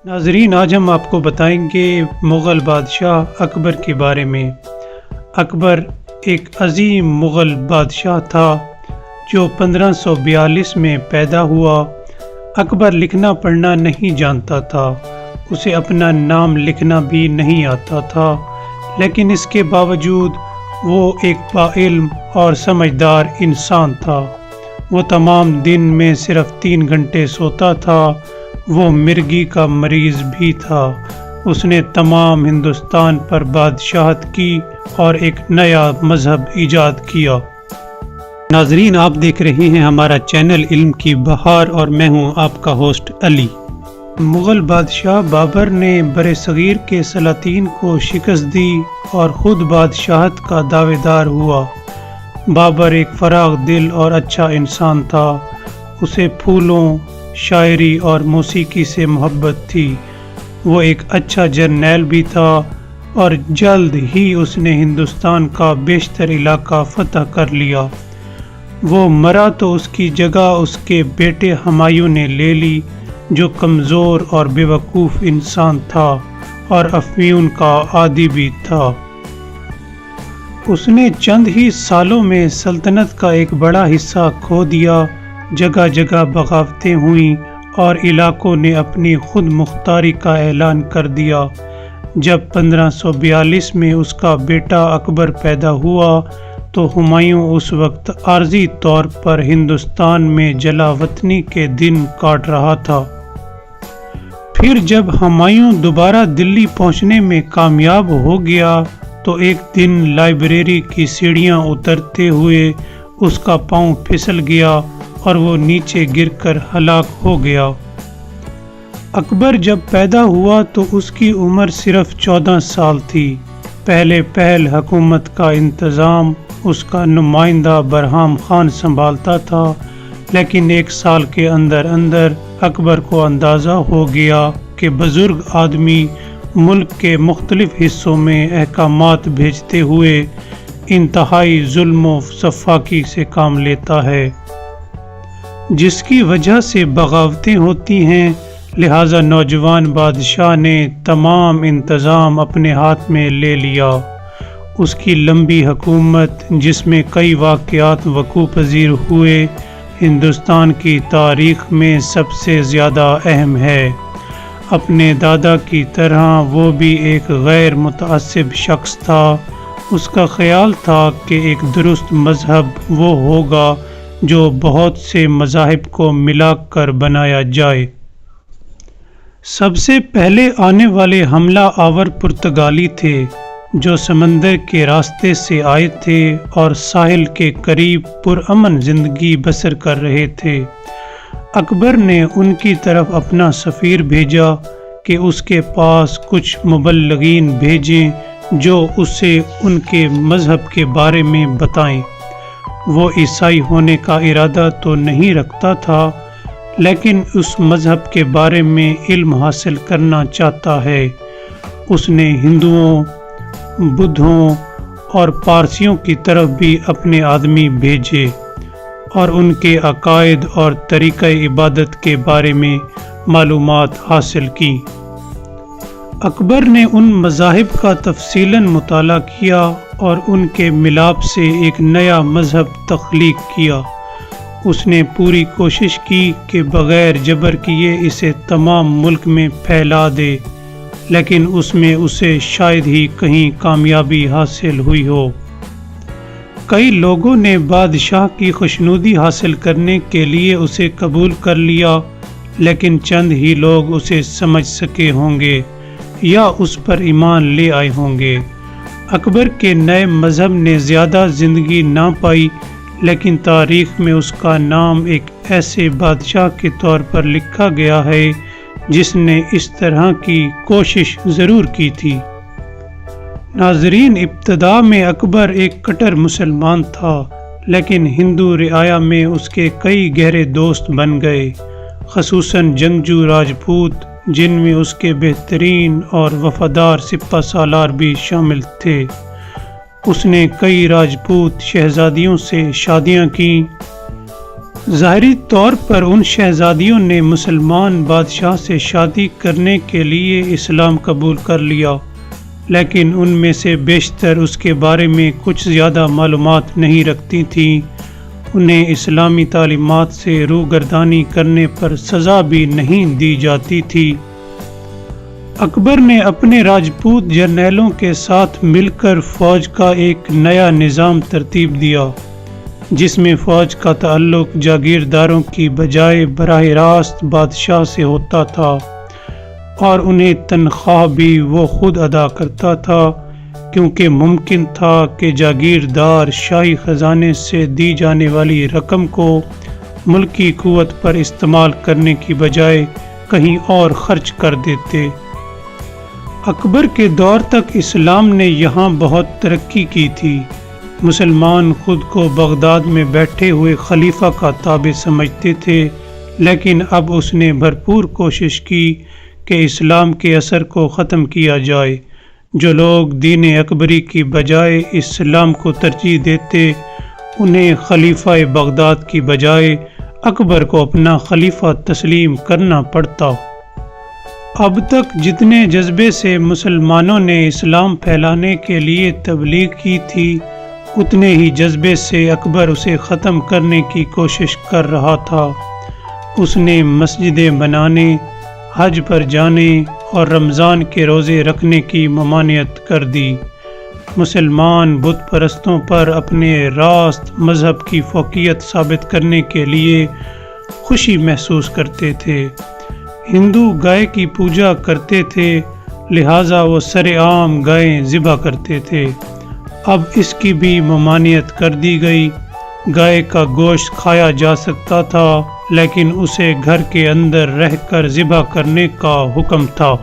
ناظرین، آج ہم آپ کو بتائیں گے مغل بادشاہ اکبر کے بارے میں۔ اکبر ایک عظیم مغل بادشاہ تھا جو 1542 میں پیدا ہوا۔ اکبر لکھنا پڑھنا نہیں جانتا تھا، اسے اپنا نام لکھنا بھی نہیں آتا تھا، لیکن اس کے باوجود وہ ایک باعلم اور سمجھدار انسان تھا۔ وہ تمام دن میں صرف 3 گھنٹے سوتا تھا۔ وہ مرگی کا مریض بھی تھا۔ اس نے تمام ہندوستان پر بادشاہت کی اور ایک نیا مذہب ایجاد کیا۔ ناظرین، آپ دیکھ رہے ہیں ہمارا چینل علم کی بہار اور میں ہوں آپ کا ہوسٹ علی۔ مغل بادشاہ بابر نے برصغیر کے سلاطین کو شکست دی اور خود بادشاہت کا دعوے دار ہوا۔ بابر ایک فراخ دل اور اچھا انسان تھا۔ اسے پھولوں، شاعری اور موسیقی سے محبت تھی۔ وہ ایک اچھا جرنیل بھی تھا اور جلد ہی اس نے ہندوستان کا بیشتر علاقہ فتح کر لیا۔ وہ مرا تو اس کی جگہ اس کے بیٹے ہمایوں نے لے لی، جو کمزور اور بے وقوف انسان تھا اور افیون کا عادی بھی تھا۔ اس نے چند ہی سالوں میں سلطنت کا ایک بڑا حصہ کھو دیا۔ جگہ جگہ بغاوتیں ہوئیں اور علاقوں نے اپنی خود مختاری کا اعلان کر دیا۔ جب 1542 میں اس کا بیٹا اکبر پیدا ہوا تو ہمایوں اس وقت عارضی طور پر ہندوستان میں جلا وطنی کے دن کاٹ رہا تھا۔ پھر جب ہمایوں دوبارہ دلی پہنچنے میں کامیاب ہو گیا تو ایک دن لائبریری کی سیڑھیاں اترتے ہوئے اس کا پاؤں پھسل گیا اور وہ نیچے گر کر ہلاک ہو گیا۔ اکبر جب پیدا ہوا تو اس کی عمر صرف 14 سال تھی۔ پہل حکومت کا انتظام اس کا نمائندہ برہام خان سنبھالتا تھا، لیکن 1 سال کے اندر اکبر کو اندازہ ہو گیا کہ بزرگ آدمی ملک کے مختلف حصوں میں احکامات بھیجتے ہوئے انتہائی ظلم و سفاکی سے کام لیتا ہے، جس کی وجہ سے بغاوتیں ہوتی ہیں۔ لہٰذا نوجوان بادشاہ نے تمام انتظام اپنے ہاتھ میں لے لیا۔ اس کی لمبی حکومت، جس میں کئی واقعات وقوع پذیر ہوئے، ہندوستان کی تاریخ میں سب سے زیادہ اہم ہے۔ اپنے دادا کی طرح وہ بھی ایک غیر متعصب شخص تھا۔ اس کا خیال تھا کہ ایک درست مذہب وہ ہوگا جو بہت سے مذاہب کو ملا کر بنایا جائے۔ سب سے پہلے آنے والے حملہ آور پرتگالی تھے، جو سمندر کے راستے سے آئے تھے اور ساحل کے قریب پرامن زندگی بسر کر رہے تھے۔ اکبر نے ان کی طرف اپنا سفیر بھیجا کہ اس کے پاس کچھ مبلغین بھیجیں جو اسے ان کے مذہب کے بارے میں بتائیں۔ وہ عیسائی ہونے کا ارادہ تو نہیں رکھتا تھا، لیکن اس مذہب کے بارے میں علم حاصل کرنا چاہتا ہے۔ اس نے ہندوؤں، بدھوں اور پارسیوں کی طرف بھی اپنے آدمی بھیجے اور ان کے عقائد اور طریقہ عبادت کے بارے میں معلومات حاصل کی۔ اکبر نے ان مذاہب کا تفصیلاً مطالعہ کیا اور ان کے ملاپ سے ایک نیا مذہب تخلیق کیا۔ اس نے پوری کوشش کی کہ بغیر جبر کیے اسے تمام ملک میں پھیلا دے، لیکن اس میں اسے شاید ہی کہیں کامیابی حاصل ہوئی ہو۔ کئی لوگوں نے بادشاہ کی خوشنودی حاصل کرنے کے لیے اسے قبول کر لیا، لیکن چند ہی لوگ اسے سمجھ سکے ہوں گے یا اس پر ایمان لے آئے ہوں گے۔ اکبر کے نئے مذہب نے زیادہ زندگی نہ پائی، لیکن تاریخ میں اس کا نام ایک ایسے بادشاہ کے طور پر لکھا گیا ہے جس نے اس طرح کی کوشش ضرور کی تھی۔ ناظرین، ابتدا میں اکبر ایک کٹر مسلمان تھا، لیکن ہندو رعایا میں اس کے کئی گہرے دوست بن گئے، خصوصاً جنگجو راجپوت، جن میں اس کے بہترین اور وفادار سپہ سالار بھی شامل تھے۔ اس نے کئی راجپوت شہزادیوں سے شادیاں کیں ظاہری طور پر ان شہزادیوں نے مسلمان بادشاہ سے شادی کرنے کے لیے اسلام قبول کر لیا، لیکن ان میں سے بیشتر اس کے بارے میں کچھ زیادہ معلومات نہیں رکھتی تھیں۔ انہیں اسلامی تعلیمات سے روگردانی کرنے پر سزا بھی نہیں دی جاتی تھی۔ اکبر نے اپنے راجپوت جرنیلوں کے ساتھ مل کر فوج کا ایک نیا نظام ترتیب دیا، جس میں فوج کا تعلق جاگیرداروں کی بجائے براہ راست بادشاہ سے ہوتا تھا، اور انہیں تنخواہ بھی وہ خود ادا کرتا تھا، کیونکہ ممکن تھا کہ جاگیردار شاہی خزانے سے دی جانے والی رقم کو ملکی قوت پر استعمال کرنے کی بجائے کہیں اور خرچ کر دیتے۔ اکبر کے دور تک اسلام نے یہاں بہت ترقی کی تھی۔ مسلمان خود کو بغداد میں بیٹھے ہوئے خلیفہ کا تابع سمجھتے تھے، لیکن اب اس نے بھرپور کوشش کی کہ اسلام کے اثر کو ختم کیا جائے۔ جو لوگ دین اکبری کی بجائے اسلام کو ترجیح دیتے، انہیں خلیفہ بغداد کی بجائے اکبر کو اپنا خلیفہ تسلیم کرنا پڑتا۔ اب تک جتنے جذبے سے مسلمانوں نے اسلام پھیلانے کے لیے تبلیغ کی تھی، اتنے ہی جذبے سے اکبر اسے ختم کرنے کی کوشش کر رہا تھا۔ اس نے مسجدیں بنانے، حج پر جانے اور رمضان کے روزے رکھنے کی ممانعت کر دی۔ مسلمان بت پرستوں پر اپنے راست مذہب کی فوقیت ثابت کرنے کے لیے خوشی محسوس کرتے تھے۔ ہندو گائے کی پوجا کرتے تھے، لہٰذا وہ سر عام گائیں ذبح کرتے تھے۔ اب اس کی بھی ممانعت کر دی گئی۔ گائے کا گوشت کھایا جا سکتا تھا، لیکن اسے گھر کے اندر رہ کر ذبح کرنے کا حکم تھا۔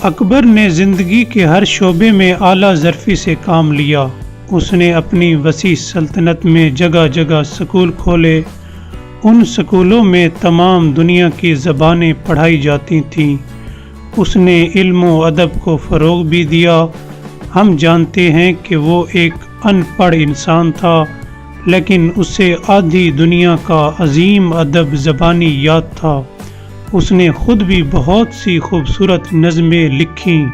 اکبر نے زندگی کے ہر شعبے میں اعلیٰ ظرفی سے کام لیا۔ اس نے اپنی وسیع سلطنت میں جگہ جگہ سکول کھولے۔ ان سکولوں میں تمام دنیا کی زبانیں پڑھائی جاتی تھیں۔ اس نے علم و ادب کو فروغ بھی دیا۔ ہم جانتے ہیں کہ وہ ایک ان پڑھ انسان تھا، لیکن اسے آدھی دنیا کا عظیم ادب زبانی یاد تھا۔ اس نے خود بھی بہت سی خوبصورت نظمیں لکھیں۔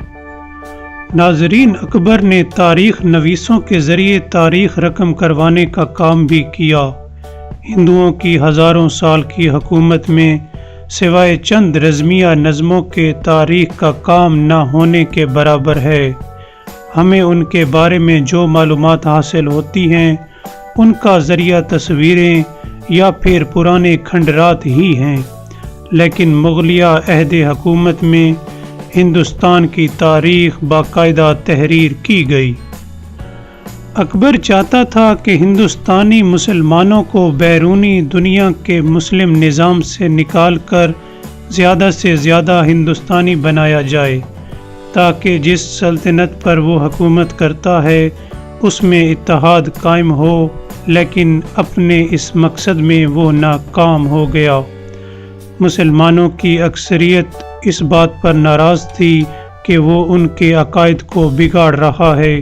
ناظرین، اکبر نے تاریخ نویسوں کے ذریعے تاریخ رقم کروانے کا کام بھی کیا۔ ہندوؤں کی ہزاروں سال کی حکومت میں سوائے چند رزمیہ نظموں کے تاریخ کا کام نہ ہونے کے برابر ہے۔ ہمیں ان کے بارے میں جو معلومات حاصل ہوتی ہیں، ان کا ذریعہ تصویریں یا پھر پرانے کھنڈرات ہی ہیں، لیکن مغلیہ عہد حکومت میں ہندوستان کی تاریخ باقاعدہ تحریر کی گئی۔ اکبر چاہتا تھا کہ ہندوستانی مسلمانوں کو بیرونی دنیا کے مسلم نظام سے نکال کر زیادہ سے زیادہ ہندوستانی بنایا جائے، تاکہ جس سلطنت پر وہ حکومت کرتا ہے اس میں اتحاد قائم ہو، لیکن اپنے اس مقصد میں وہ ناکام ہو گیا۔ مسلمانوں کی اکثریت اس بات پر ناراض تھی کہ وہ ان کے عقائد کو بگاڑ رہا ہے۔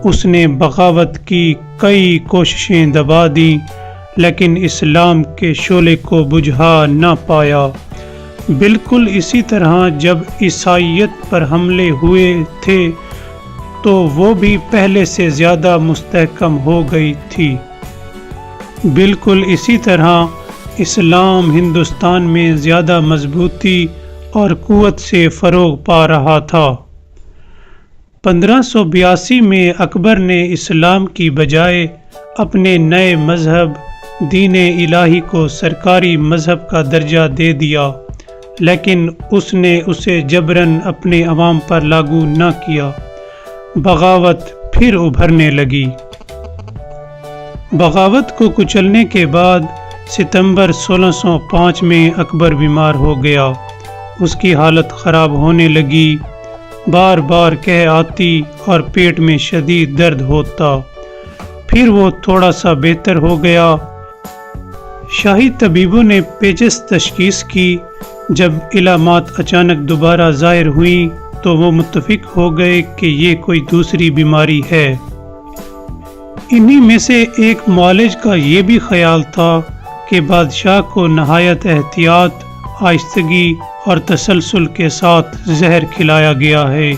اس نے بغاوت کی کئی کوششیں دبا دیں، لیکن اسلام کے شعلے کو بجھا نہ پایا۔ بالکل اسی طرح جب عیسائیت پر حملے ہوئے تھے تو وہ بھی پہلے سے زیادہ مستحکم ہو گئی تھی۔ بالکل اسی طرح اسلام ہندوستان میں زیادہ مضبوطی اور قوت سے فروغ پا رہا تھا۔ 1582 میں اکبر نے اسلام کی بجائے اپنے نئے مذہب دین الہی کو سرکاری مذہب کا درجہ دے دیا، لیکن اس نے اسے جبراً اپنے عوام پر لاگو نہ کیا۔ بغاوت پھر ابھرنے لگی۔ بغاوت کو کچلنے کے بعد ستمبر 1605 میں اکبر بیمار ہو گیا۔ اس کی حالت خراب ہونے لگی، بار بار قے آتی اور پیٹ میں شدید درد ہوتا۔ پھر وہ تھوڑا سا بہتر ہو گیا۔ شاہی طبیبوں نے پیچس تشخیص کی۔ جب علامات اچانک دوبارہ ظاہر ہوئیں تو وہ متفق ہو گئے کہ یہ کوئی دوسری بیماری ہے۔ انہی میں سے ایک معالج کا یہ بھی خیال تھا کہ بادشاہ کو نہایت احتیاط، آہستگی اور تسلسل کے ساتھ زہر کھلایا گیا ہے۔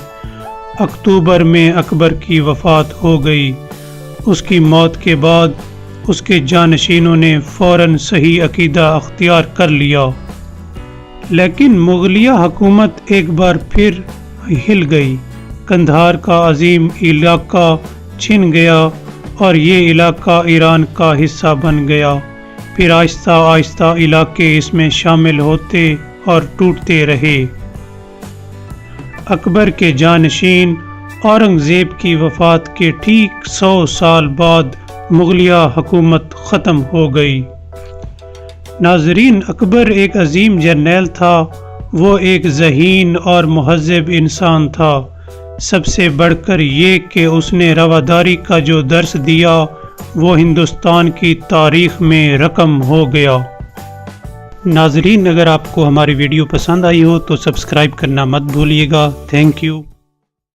اکتوبر میں اکبر کی وفات ہو گئی۔ اس کی موت کے بعد اس کے جانشینوں نے فوراً صحیح عقیدہ اختیار کر لیا، لیکن مغلیہ حکومت ایک بار پھر ہل گئی۔ قندھار کا عظیم علاقہ چھن گیا اور یہ علاقہ ایران کا حصہ بن گیا۔ پھر آہستہ آہستہ علاقے اس میں شامل ہوتے اور ٹوٹتے رہے۔ اکبر کے جانشین اورنگزیب کی وفات کے ٹھیک 100 سال بعد مغلیہ حکومت ختم ہو گئی۔ ناظرین، اکبر ایک عظیم جرنیل تھا۔ وہ ایک ذہین اور مہذب انسان تھا۔ سب سے بڑھ کر یہ کہ اس نے رواداری کا جو درس دیا وہ ہندوستان کی تاریخ میں رقم ہو گیا۔ ناظرین، اگر آپ کو ہماری ویڈیو پسند آئی ہو تو سبسکرائب کرنا مت بھولیے گا۔ Thank you.